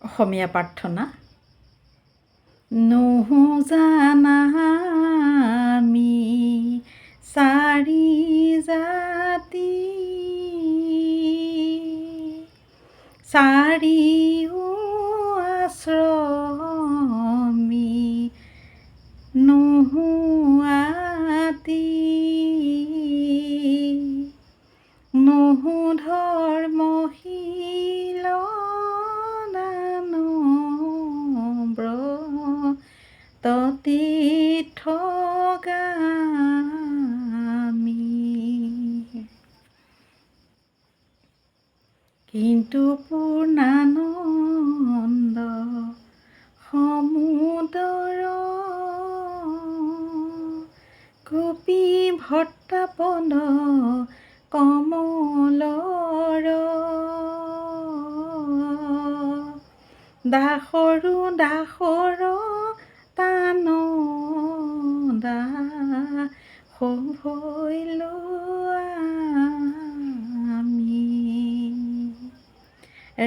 অসমীয়া প্ৰাৰ্থনা। নুজানা আমি চাৰি জাতি, চাৰিও আশ্ৰমি নুহুৱাতি, নুহু ধৰ্মশীল ততীৰ্থগামী, কিন্তু পূৰ্ণানন্দ সমুদৰ গোপী ভট্টাপদ কমলৰ, দাসৰো দাসৰ তান দাস হৈলো আমি,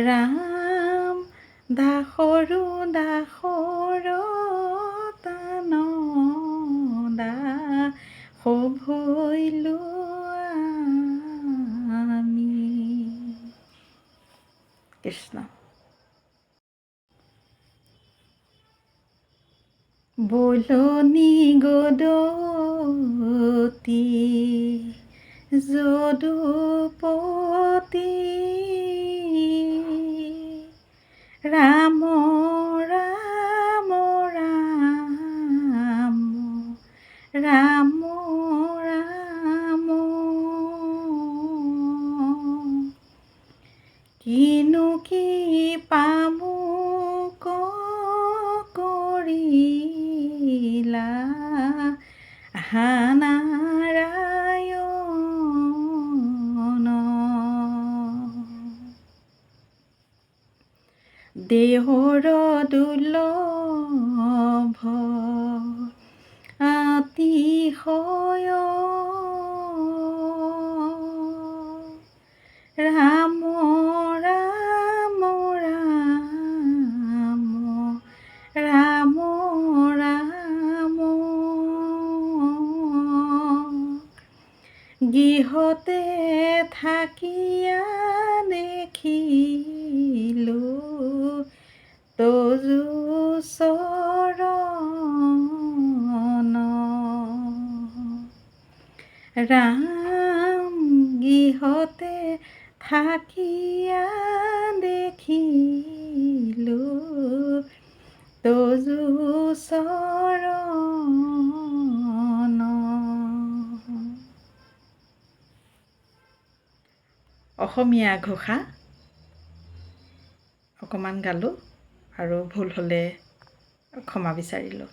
ৰাম দাসৰো দাসৰ তান দাস হৈলো আমি। কৃষ্ণ। বলনি গদতি যদুপতি, ৰাম ৰাম ৰাম ৰাম ৰাম, কিনো কি পামু কৰিলা নাৰায়ণ, দেহৰ দুৰ্লভ অতিশয়, ৰাম ৰাম ৰাম ৰাম ৰাম, গৃহতে থাকিয়া দেখিলো তজু চৰণ, ৰাম গৃহতে থাকিয়া দেখিলো তজু চৰণ। অসমীয়া ঘোষা অকণমান গালোঁ আৰু ভুল হ'লে ক্ষমা বিচাৰিলোঁ।